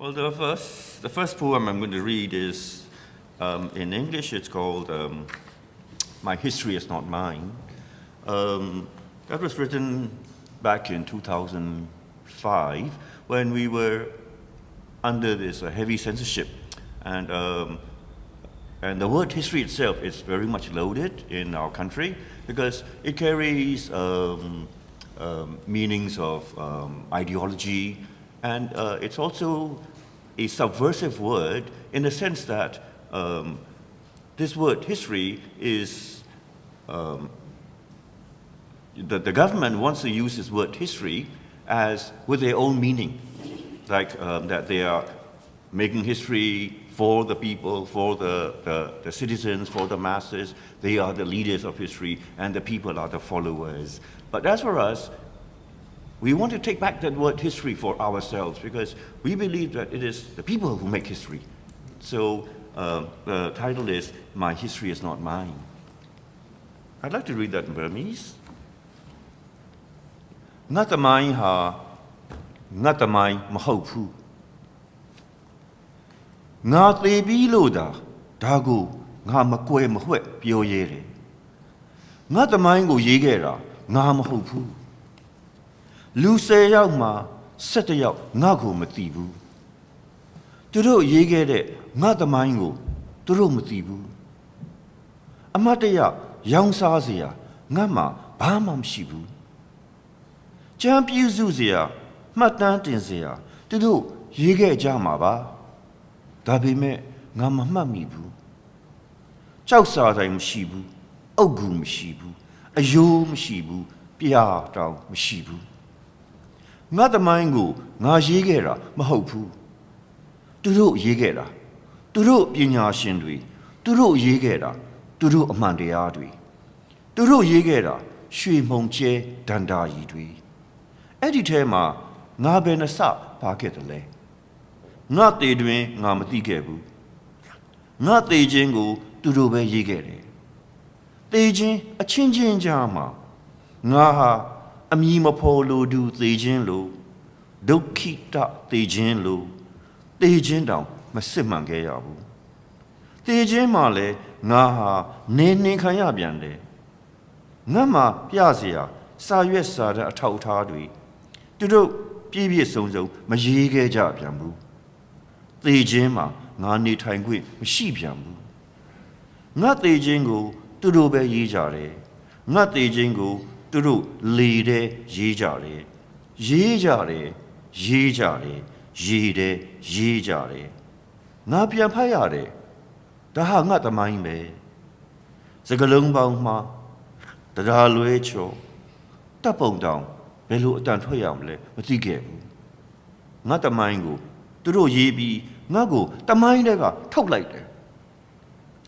Well, the first poem I'm going to read is in English. It's called "My History Is Not Mine." That was written back in 2005 when we were under this heavy censorship, and the word history itself is very much loaded in our country because it carries meanings of ideology, and it's also a subversive word in the sense that this word history is, the government wants to use this word history as with their own meaning, like that they are making history for the people, for the citizens, for the masses. They are the leaders of history and the people are the followers. But as for us, we want to take back that word history for ourselves because we believe that it is the people who make history. So the title is "My History Is Not Mine." I'd like to read that in Burmese. Nga tamai ha, nga tamai mahaupu. Nga tebi loda, dagu nga makwe mahwe pyo yere. Nga tamai go yegera, nga mahaupu. Lu se yauk ma, set yauk nga ko mati bu. Turo yegere, nga tamai go, turo mati bu. Amataya, yang sa siya, nga ma, ba ma mshi bu. Jam piu zu siya, matan tin siya, turo yege jama ba. Dabi me, nga ma ma mi bu. Chao sa tay mshi bu, ogu mshi bu, ayo mshi bu, pia tao mshi bu. Nga tamai go, nga yegera, mahaupu. Turo yegera, turo pinya shindwi, turo yegera, turo amandaya dwi. Turo yegera, shui mongche danda yidwi. Edi tema, nga benasa paketale. Nga te dwin, nga mati kebu. Nga te jingo, turo be yegere. Te jin, a chin jin jama. Nga ha, ami mapolo du te jin lo. Dokita te jin lo. Te jin down, masimang yabu. Te jin male, nga ha, ne kaya biande. Nga ma, piazia, sa yue sa da atau tadwi. Tudo, pibi sonzo, ma yege ja biambu. Te jin ma, nga ni tangui, ma shi biambu. Nga te jin go, tudo be yi jare. Nga te jin go, tudo li de yi jare. Yi jare, yi jare. Yi de, yi jare. Nga pian payare. Daha nga tamai me. Zagalung bang ma. Tada lue cho. Tapong down. Belu dan toyam le. Matige. Nga tamai go. Turo ye bi. Nga go. Tamai de ga. Tok like de.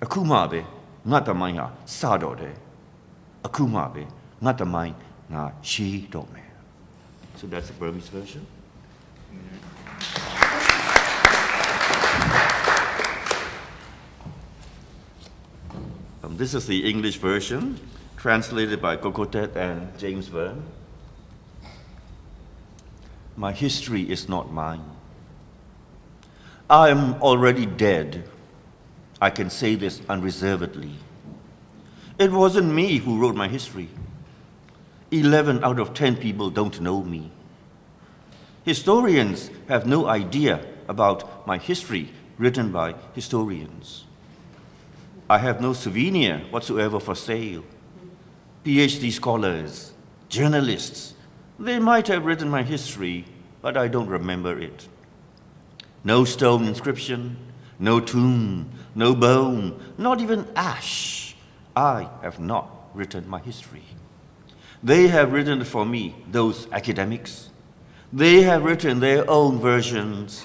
Akuma be. Nga tamai ha. Sado de. Akuma be. Nga tamai. Nga shi do me. So that's the Burmese version. This is the English version, translated by Kokotet and James Byrne. My history is not mine. I am already dead. I can say this unreservedly. It wasn't me who wrote my history. 11 out of 10 people don't know me. Historians have no idea about my history written by historians. I have no souvenir whatsoever for sale. PhD scholars, journalists, they might have written my history, but I don't remember it. No stone inscription, no tomb, no bone, not even ash. I have not written my history. They have written it for me, those academics. They have written their own versions.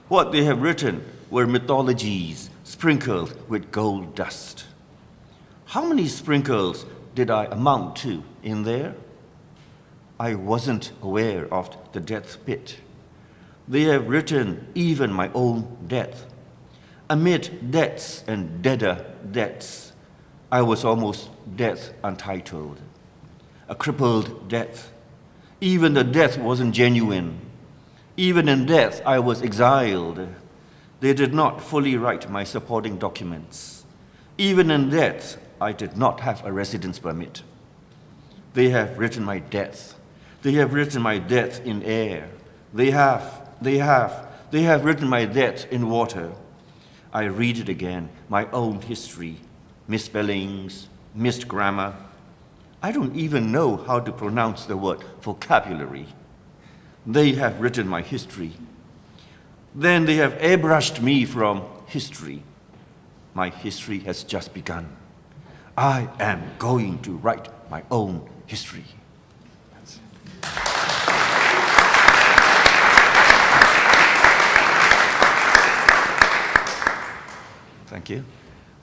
What they have written were mythologies sprinkled with gold dust. How many sprinkles did I amount to in there? I wasn't aware of the death pit. They have written even my own death. Amid deaths and deader deaths, I was almost death untitled. A crippled death. Even the death wasn't genuine. Even in death, I was exiled. They did not fully write my supporting documents. Even in death, I did not have a residence permit. They have written my death. They have written my death in air. They have written my death in water. I read it again, my own history, misspellings, missed grammar. I don't even know how to pronounce the word vocabulary. They have written my history. Then they have airbrushed me from history. My history has just begun. I am going to write my own history. Thank you.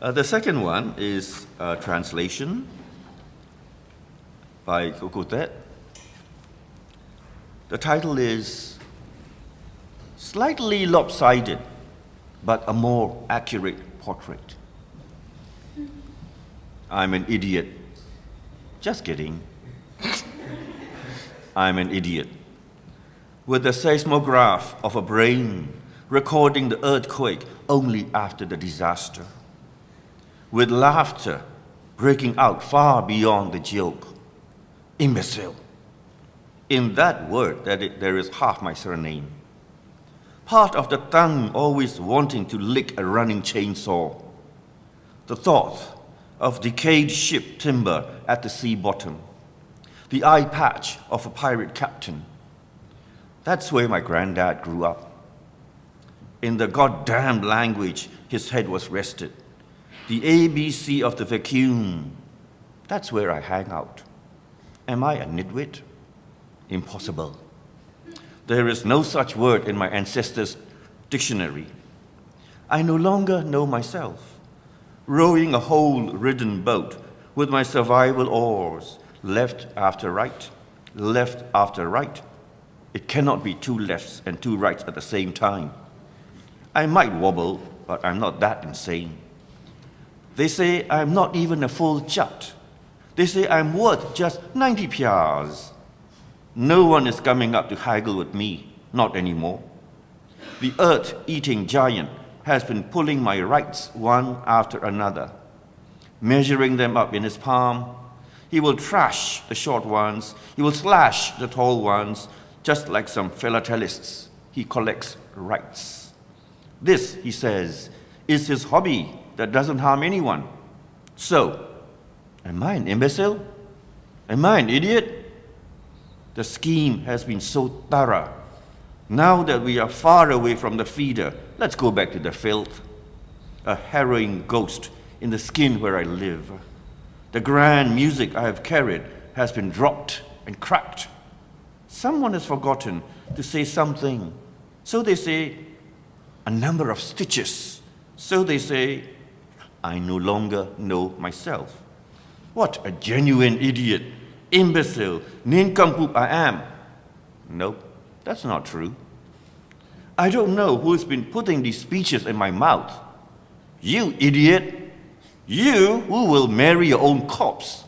The second one is a translation by Kukutet. The title is Slightly Lopsided, but a More Accurate Portrait. I'm an idiot. Just kidding. I'm an idiot. With the seismograph of a brain recording the earthquake only after the disaster. With laughter breaking out far beyond the joke. Imbecile. In that word, there is half my surname. Part of the tongue always wanting to lick a running chainsaw. The thought of decayed ship timber at the sea bottom. The eye patch of a pirate captain. That's where my granddad grew up. In the goddamn language his head was rested. The ABC of the vacuum. That's where I hang out. Am I a nitwit? Impossible. There is no such word in my ancestors' dictionary. I no longer know myself. Rowing a hole-ridden boat with my survival oars, left after right, left after right. It cannot be two lefts and two rights at the same time. I might wobble, but I'm not that insane. They say I'm not even a full chut. They say I'm worth just 90 pyars. No one is coming up to haggle with me, not anymore. The earth-eating giant has been pulling my rights one after another, measuring them up in his palm. He will trash the short ones, he will slash the tall ones, just like some philatelists. He collects rights. This, he says, is his hobby that doesn't harm anyone. So, am I an imbecile? Am I an idiot? The scheme has been so thorough. Now that we are far away from the feeder, let's go back to the filth. A harrowing ghost in the skin where I live. The grand music I have carried has been dropped and cracked. Someone has forgotten to say something. So they say, a number of stitches. So they say, I no longer know myself. What a genuine idiot, imbecile, nincompoop I am. Nope, that's not true. I don't know who's been putting these speeches in my mouth. You idiot, you who will marry your own corpse.